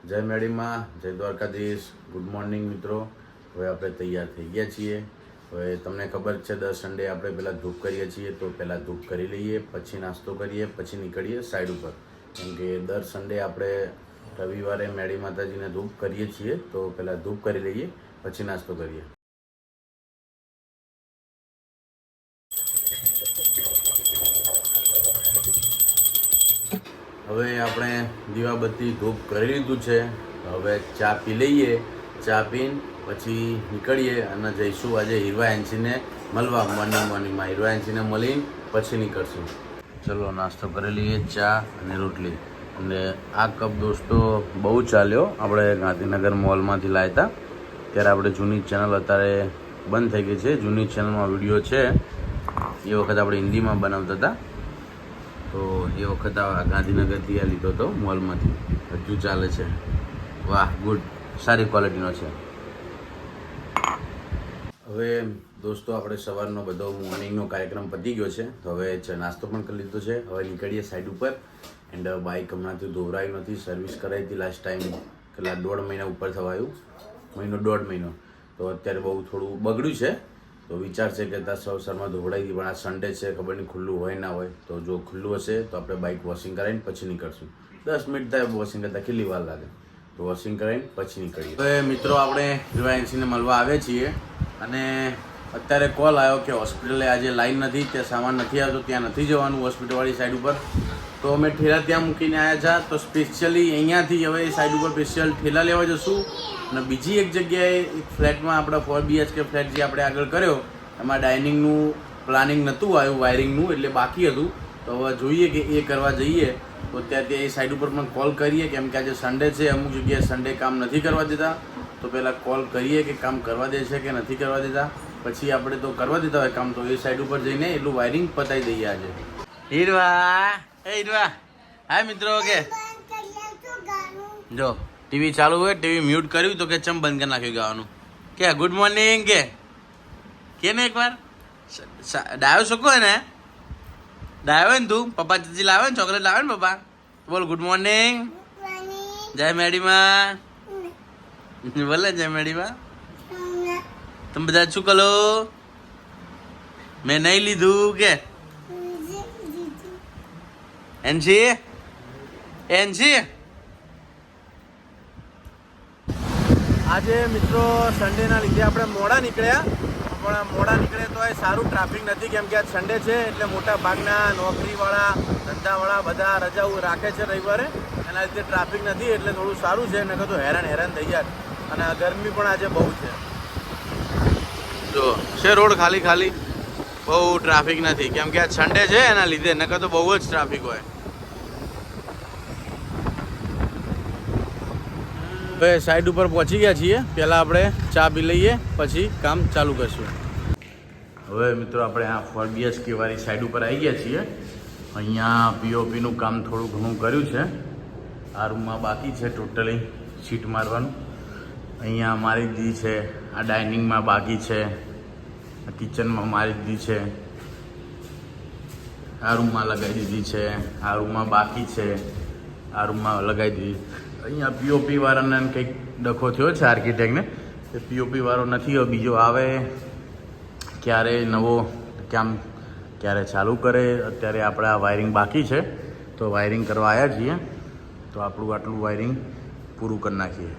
જય મેડીમાં, જય Dwarkadhish, good morning મિત્રો. હવે આપણે તૈયાર થઈ ગયા છીએ. હવે તમને ખબર છે દર સન્ડે આપણે પહેલાં ધૂપ કરીએ છીએ, તો પહેલાં ધૂપ કરી લઈએ, પછી નાસ્તો કરીએ, પછી નીકળીએ સાઈડ ઉપર. કેમ કે દર સન્ડે આપણે રવિવારે મેડી માતાજીને ધૂપ કરીએ છીએ, તો પહેલાં ધૂપ કરી લઈએ, પછી નાસ્તો કરીએ. હવે આપણે દીવાબત્તી ધૂપ કરી લીધું છે. હવે ચા પી લઈએ. ચા પીને પછી નીકળીએ અને જઈશું આજે હીરવા એન્સીને મળવા. મોર્નિંગમાં હીરવા એન્સીને મળીને પછી નીકળશું. ચલો નાસ્તો કરી લઈએ, ચા અને રોટલી. અને આ કપ દોસ્તો બહુ ચાલ્યો. આપણે ગાંધીનગર મોલમાંથી લાવ્યા હતા. ત્યારે આપણે જૂની ચેનલ અત્યારે બંધ થઈ ગઈ છે. જૂની ચેનલમાં વિડીયો છે, એ વખત આપણે હિન્દીમાં બનાવતા હતા. તો એ વખત ગાંધીનગરથી આ લીધો હતો મોલમાંથી. હજુ ચાલે છે. વાહ, ગુડ, સારી ક્વોલિટીનો છે. હવે દોસ્તો આપણે સવારનો બધો મોર્નિંગનો કાર્યક્રમ પતી ગયો છે. તો હવે નાસ્તો પણ કરી લીધો છે. હવે નીકળીએ સાઈડ ઉપર. એન્ડ બાઇક હમણાંથી ધોવરાયું નથી, સર્વિસ કરાવી હતી લાસ્ટ ટાઈમ, કેટલા 1.5 મહિના ઉપર થવાયું, 1.5 મહિનો. તો અત્યારે બહુ થોડું બગડ્યું છે. તો વિચાર છે કે ત્યાં સવારમાં ધોવડાવી હતી, પણ આ સન્ડે છે, ખબર નહીં ખુલ્લું હોય ના હોય. તો જો ખુલ્લું હશે તો આપણે બાઇક વોશિંગ કરાવીને પછી નીકળશું. 10 મિનિટ થાય વોશિંગ કરતાં, કેટલી વાર લાગે? તો વોશિંગ કરાવીને પછી નીકળીએ. હવે મિત્રો આપણે હીરવા એન્સીને મળવા આવ્યા છીએ. અને અત્યારે કોલ આવ્યો કે હોસ્પિટલે આજે લાઈન નથી, ત્યાં સામાન નથી આવતો, ત્યાં નથી જવાનું હોસ્પિટલવાળી સાઈડ ઉપર. તો અમે ઠેલા ત્યાં મૂકીને આવ્યા છે. તો સ્પેશિયલી અહીંયાથી હવે સાઈડ ઉપર સ્પેશિયલ ઠેલા લેવા જશું. અને બીજી એક જગ્યાએ એક ફ્લેટમાં આપણા 4 BHK ફ્લેટ જે આપણે આગળ કર્યો, એમાં ડાઇનિંગનું પ્લાનિંગ નહોતું આવ્યું, વાયરિંગનું, એટલે બાકી હતું. તો હવે જોઈએ કે એ કરવા જઈએ. તો ત્યાં એ સાઈડ ઉપર પણ કોલ કરીએ, કેમ કે આજે સન્ડે છે, અમુક જગ્યાએ સન્ડે કામ નથી કરવા દેતા. તો પહેલાં કોલ કરીએ કે કામ કરવા દે છે કે નથી કરવા દેતા. પછી આપણે તો કરવા દેતા હોય કામ, તો એ સાઈડ ઉપર જઈને એટલું વાયરિંગ પતાવી દઈએ આજે. હીરવા, હીરવા, હા મિત્રો, કે જો ટીવી ચાલુ હોય, ટીવી મ્યુટ કર્યું તો કે ચમ બંધ કરી નાખ્યું ગાવાનું. કે ગુડ મોર્નિંગ કે ને એકવાર ડાયો શકો ને, ડાયો હોય ને તું, પપ્પા ચીજી લાવે ને, ચોકલેટ લાવે ને પપ્પા, બોલ ગુડ મોર્નિંગ. જય મેડીમાં, બોલે જય મેડીમાં. તમે બધા શું કરો? મેં નહીં લીધું કે એનસી એનસી. આજે મિત્રો સન્ડેના લીધે આપણે મોડા નીકળ્યા, પણ મોડા નીકળે તો એ સારું, ટ્રાફિક નથી. કેમ કે આજ સન્ડે છે એટલે મોટા ભાગના નોકરીવાળા, ધંધાવાળા બધા રજાઓ રાખે છે રવિવારે. એના લીધે ટ્રાફિક નથી, એટલે થોડું સારું છે. નકર તો હેરાન થઈ જાય. અને ગરમી પણ આજે બહુ છે. જો છે રોડ ખાલી, બહુ ટ્રાફિક નથી. કેમ કે આજ સન્ડે છે એના લીધે, નકર તો બહુ જ ટ્રાફિક હોય. હવે સાઈડ ઉપર પહોંચી ગયા છીએ. પહેલાં આપણે ચા પી લઈએ, પછી કામ ચાલુ કરશું. હવે મિત્રો આપણે આ 4 BHK વાળી સાઈડ ઉપર આવી ગયા છીએ. અહીંયા POPનું કામ થોડું ઘણું કર્યું છે. આ રૂમમાં બાકી છે ટોટલી સીટ મારવાનું. અહીંયા મારી દીધી છે. આ ડાઇનિંગમાં બાકી છે. આ કિચનમાં મારી દીધી છે. આ રૂમમાં લગાવી દીધી છે. આ રૂમમાં બાકી છે. આ રૂમમાં લગાવી દીધી. અહીંયા POP વાળાને કંઈક ડખો થયો છે આર્કિટેક્ટને, એ POP વાળો નથી. હવે બીજો આવે ક્યારે નવો કામ ક્યારે ચાલુ કરે. અત્યારે આપણે આ વાયરિંગ બાકી છે, તો વાયરિંગ કરવા આવ્યા છીએ. તો આટલું વાયરિંગ પૂરું કરી નાખીએ.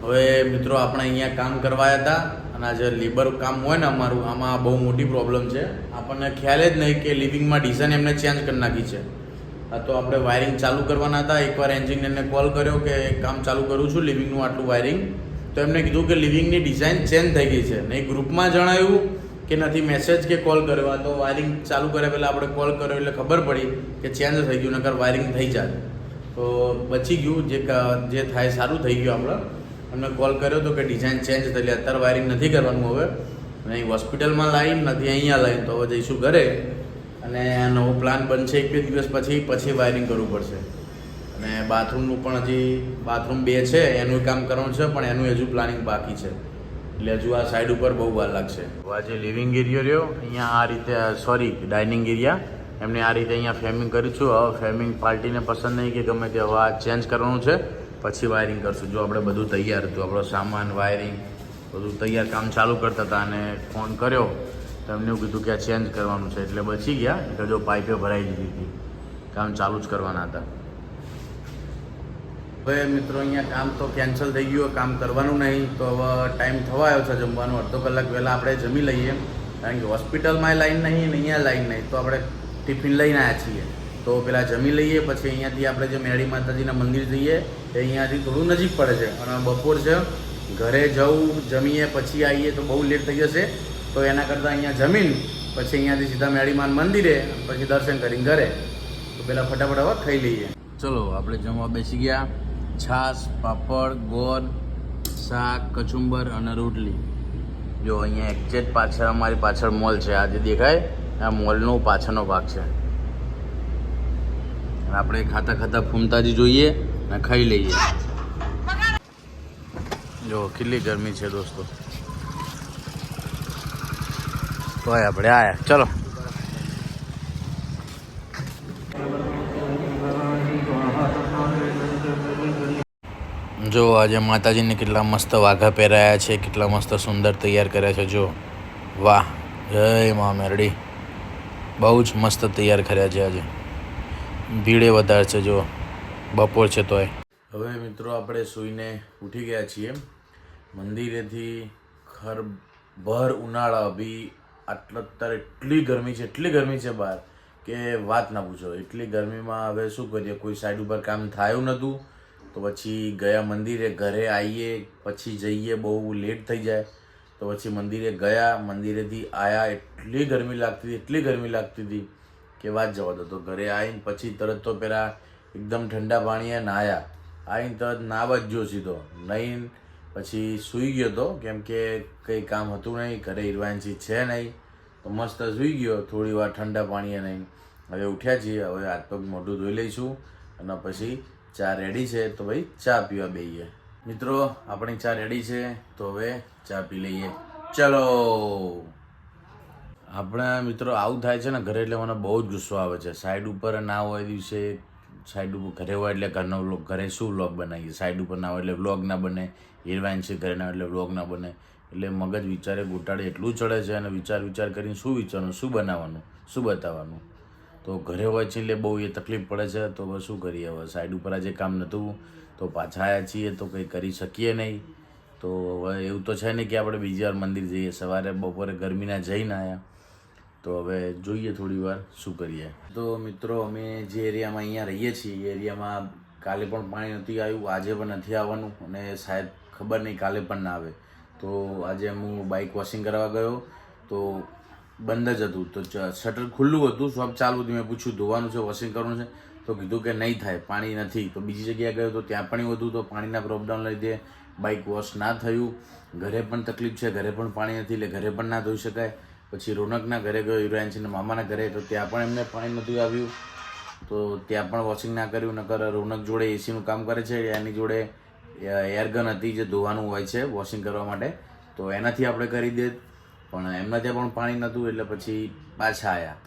હવે મિત્રો આપણે અહીંયા કામ કરવા આવ્યા હતા. અને આ જે લેબર કામ હોય ને અમારું, આમાં બહુ મોટી પ્રોબ્લેમ છે. આપણને ખ્યાલ જ નહીં કે લિવિંગમાં ડિઝાઇન એમને ચેન્જ કરી નાખી છે. તો આપણે વાયરિંગ ચાલુ કરવાના હતા. એકવાર એન્જિનિયરને કોલ કર્યો કે કામ ચાલુ કરું છું લિવિંગનું આટલું વાયરિંગ. તો એમને કીધું કે લિવિંગની ડિઝાઇન ચેન્જ થઈ ગઈ છે. નહીં ગ્રુપમાં જણાવ્યું કે નથી મેસેજ કે કોલ કર્યો. તો વાયરિંગ ચાલુ કર્યા પહેલાં આપણે કોલ કર્યો એટલે ખબર પડી કે ચેન્જ થઈ ગયું, નકર વાયરિંગ થઈ જાય. તો બચી ગયું, જે થાય સારું થઈ ગયું. આપણે એમને કોલ કર્યો તો કે ડિઝાઇન ચેન્જ થઈ, અત્યારે વાયરિંગ નથી કરવાનું. હવે નહીં હોસ્પિટલમાં લાવીને નથી અહીંયા લાવીને, તો હવે જઈશું ઘરે. અને નવો પ્લાન બનશે 1-2 દિવસ પછી વાયરિંગ કરવું પડશે. અને બાથરૂમનું પણ હજી બાથરૂમ 2 છે, એનું કામ કરવાનું છે, પણ એનું હજુ પ્લાનિંગ બાકી છે. એટલે હજુ આ સાઈડ ઉપર બહુ વાર લાગશે. આ જે લિવિંગ એરિયો રહ્યો અહીંયા, આ રીતે ડાઇનિંગ એરિયા એમને આ રીતે અહીંયા ફ્રેમિંગ કર્યું છું. હવે ફ્રેમિંગ પાર્ટીને પસંદ નહીં કે ગમે તે, હવે આ ચેન્જ કરવાનું છે. પછી વાયરિંગ કરશું. જો આપણે બધું તૈયાર હતું, આપણો સામાન વાયરિંગ બધું તૈયાર, કામ ચાલુ કરતા હતા અને ફોન કર્યો તો એમને એવું કીધું કે આ ચેન્જ કરવાનું છે, એટલે બચી ગયા. એટલે જો પાઇપે ભરાઈ દીધી હતી, કામ ચાલુ જ કરવાના હતા. હવે મિત્રો અહીંયા કામ તો કેન્સલ થઈ ગયું, કામ કરવાનું નહીં. તો હવે ટાઈમ થવા આવ્યો છે જમવાનું, અડધો કલાક પહેલાં આપણે જમી લઈએ, કારણ કે હોસ્પિટલમાં લાઈન નહીં ને અહીંયા લાઈન નહીં, તો આપણે ટિફિન લઈને આવ્યા છીએ. તો પહેલાં જમી લઈએ, પછી અહીંયાથી આપણે જે મેળી માતાજીના મંદિર જઈએ એ અહીંયાથી થોડું નજીક પડે છે, અને બપોર છે, ઘરે જવું જમીએ પછી આવીએ તો બહુ લેટ થઈ જશે. તો એના કરતાં અહીંયા જમીન પછી અહીંયાથી સીધા મેળીમાન મંદિરે, પછી દર્શન કરીને ઘરે. તો પહેલાં ફટાફટ હવે ખાઈ લઈએ. ચલો આપણે જમવા બેસી ગયા. છાશ, પાપડ, ગોળ, શાક, કચુંબર અને રોટલી. જો અહીંયા એક્ઝેક્ટ પાછળ અમારી પાછળ મોલ છે, આ જે દેખાય આ મોલનો પાછળનો ભાગ છે. આપણે ખાતા ખાતા ફૂમતાજી જોઈએ અને ખાઈ લઈએ. જો કેટલી ગરમી છે દોસ્તો, તો આપણે આયા. ચલો જો આજે માતાજીને કેટલા મસ્ત વાઘા પહેરાયા છે, કેટલા મસ્ત સુંદર તૈયાર કર્યા છે. જો વાહ, જય મા મેરડી, બહુ જ મસ્ત તૈયાર કર્યા છે. આજે ભીડે વધારે છે, જો બપોર છે તોય. હવે મિત્રો આપણે સૂઈને ઉઠી ગયા છીએ મંદિરેથી. ભર ઉનાળા બી અત્યારે એટલી ગરમી છે બહાર કે વાત ના પૂછો. એટલી ગરમીમાં હવે શું કરીએ, કોઈ સાઈડ ઉપર કામ થયું નહોતું, તો પછી ગયા મંદિરે. ઘરે આવીએ પછી જઈએ, બહુ લેટ થઈ જાય, તો પછી મંદિરે ગયા. મંદિરેથી આવ્યા, એટલી ગરમી લાગતી હતી કે વાત જવા દો. તો ઘરે આવીને પછી તરત તો પહેલાં એકદમ ઠંડા પાણીએ નાહ્યા. આવીને તરત નાહવા જ ગયો સીધો. નહીં પછી સૂઈ ગયો હતો, કેમ કે કંઈ કામ હતું નહીં, ઘરે હિરવાનસી છે નહીં, તો મસ્ત સૂઈ ગયો થોડી વાર ઠંડા પાણીએ નહીં. હવે ઉઠ્યા છીએ, હવે હાથ પગ મોઢું ધોઈ લઈશું અને પછી ચા રેડી છે, તો ભાઈ ચા પીવા બેસીએ. મિત્રો આપણી ચા રેડી છે, તો હવે ચા પી લઈએ. ચલો. આપણા મિત્રો આવું થાય છે ને ઘરે, એટલે મને બહુ જ ગુસ્સો આવે છે. સાઈડ ઉપર ના હોય દિવસે, સાઈડ ઉપર ઘરે હોય એટલે ઘરનો વ્લોગ, ઘરે શું વ્લોગ બનાવીએ, સાઈડ ઉપર ના હોય એટલે વ્લોગ ના બને, હિરવાઈન છે ઘરે ના એટલે વ્લોગ ના બને. એટલે મગજ વિચારે ગોટાળે એટલું ચડે છે, અને વિચાર કરીને શું વિચારવાનું, શું બનાવવાનું, શું બતાવવાનું. તો ઘરે હોય છે એટલે બહુ એ તકલીફ પડે છે. તો હવે શું કરીએ, હવે સાઈડ ઉપર આજે કામ નહોતું તો પાછા આવ્યા છીએ, તો કંઈ કરી શકીએ નહીં. તો હવે એવું તો છે નહીં કે આપણે બીજી વાર મંદિર જઈએ. સવારે બપોરે ગરમીના જઈને આવ્યા, તો હવે જોઈએ થોડી વાર શું કરીએ. તો મિત્રો અમે જે એરિયામાં અહીંયા રહીએ છીએ એ એરિયામાં કાલે પણ પાણી નથી આવ્યું, આજે પણ નથી આવવાનું, અને શાયદ ખબર નહીં કાલે પણ ના આવે. તો આજે હું બાઇક વોશિંગ કરવા ગયો તો બંધ જ હતું, તો શટર ખુલ્લું હતું, શોપ ચાલુ હતી. મેં પૂછ્યું ધોવાનું છે, વોશિંગ કરવાનું છે, તો કીધું કે નહીં થાય, પાણી નથી. તો બીજી જગ્યાએ ગયો તો ત્યાં પાણી હતું, તો પાણીના પ્રોબ્લેમ લીધે બાઇક વોશ ના થયું. ઘરે પણ તકલીફ છે, ઘરે પણ પાણી નથી, એટલે ઘરે પણ ના ધોઈ શકાય. પછી રોનકના ઘરે ગયો, હિરોઈનસીના મામાના ઘરે, તો ત્યાં પણ એમને પાણી નહોતું આવ્યું, તો ત્યાં પણ વોશિંગ ના કર્યું. નકર રોનક જોડે એસીનું કામ કરે છે, એની જોડે એરગન હતી જે ધોવાનું હોય છે વોશિંગ કરવા માટે, તો એનાથી આપણે કરી દે. પણ એમના ત્યાં પણ પાણી નહોતું, એટલે પછી પાછા આવ્યા.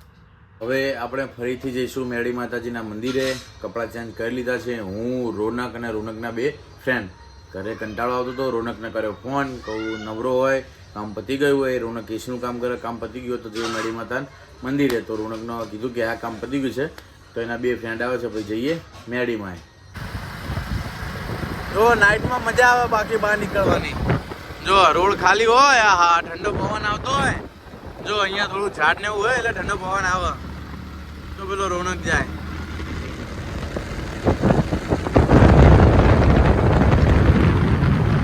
હવે આપણે ફરીથી જઈશું મેળી માતાજીના મંદિરે. કપડાં ચેન્જ કરી લીધા છે. હું, રોનક અને રોનકના બે ફ્રેન્ડ. ઘરે કંટાળો આવતો હતો, રોનકને કર્યો ફોન, કહું નવરો હોય, કામ પતી ગયું હોય. રોનક એસીનું કામ કરે, કામ પતી ગયું તો જઈએ મેળી માતા મંદિરે. તો રોનકનો કીધું કે આ કામ પતી ગયું છે, તો એના બે ફ્રેન્ડ આવે છે, પછી જઈએ મેળીમાં. જો નાઇટમાં મજા આવે, બાકી બહાર નીકળવાની. જો રોડ ખાલી હોય, હા ઠંડો પવન આવતો હોય. જો અહીંયા થોડું ઝાડ ને એવું હોય એટલે ઠંડો પવન આવે, તો પેલો રોનક જાય.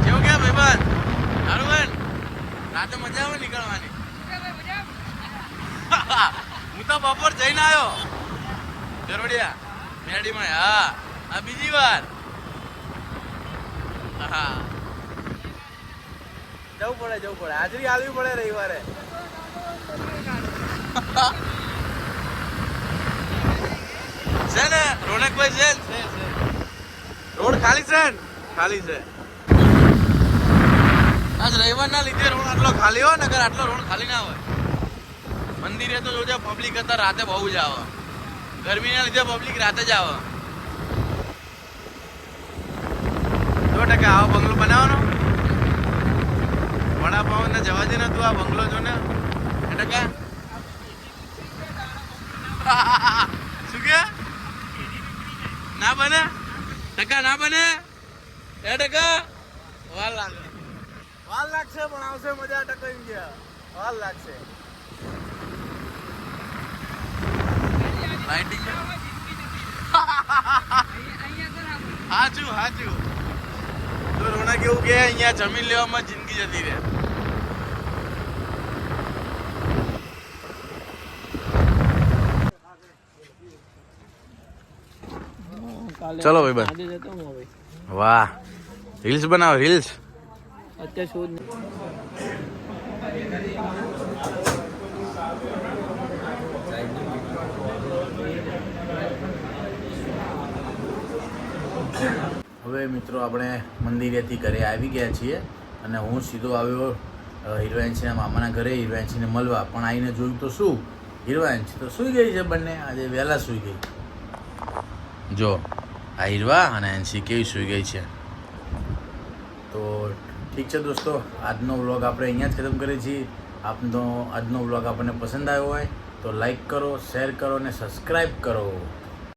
કેવું કે ભાઈબંધ, સારું બેન, રાતે મજા આવે નીકળવાની. હું તો બપોર જઈને આવ્યો ગરોડિયા મેડીમાં. હા આ બીજી વાર. હા જવું પડે, હાજરી આલવી પડે રવિવારે. છે ને રોનકભાઈ, છે રોડ ખાલી છે ને? ખાલી છે. આજ રવિવારના લીધે રોડ આટલો ખાલી હોય, નકર આટલો રોડ ખાલી ના હોય. મંદિરે તો જોજે પબ્લિક હતા, રાતે બહુ જ આવે. ગરમીના લીધે પબ્લિક રાતે જ આવે. ટકા આવો બંગલો બનાવવાનો વડાપાઉં ને જવા દે ને તું આ બંગલો જો ને ટકા શું કે ના બને ટકા ના બને ટકા વાર લાગશે પણ આવશે મજા ટકા એમ ગયા વાર લાગશે લાઇટિંગ હાચું તો રોના કેવું કે અહીંયા જમીન લેવામાં જિંદગી જતી રહે ચલો ભાઈ બસ વાહ રીલ્સ બનાવો રીલ્સ અત્યારે શું હવે મિત્રો આપણે મંદિરેથી ઘરે આવી ગયા છીએ અને હું સીધો આવ્યો હિરવાંશીના મામાના ઘરે હિરવાંશીને મળવા પણ આવીને જોયું તો શું હિરવાંશી તો સૂઈ ગઈ છે બંને આજે વહેલા સૂઈ ગઈ જો આ હિરવા અને અંશી કેવી સૂઈ ગઈ છે તો ઠીક છે દોસ્તો આજનો વ્લોગ આપણે અહીંયા જ ખતમ કરીએ છીએ આજનો વ્લોગ આપણને પસંદ આવ્યો હોય તો લાઈક કરો શેર કરો અને સબસ્ક્રાઈબ કરો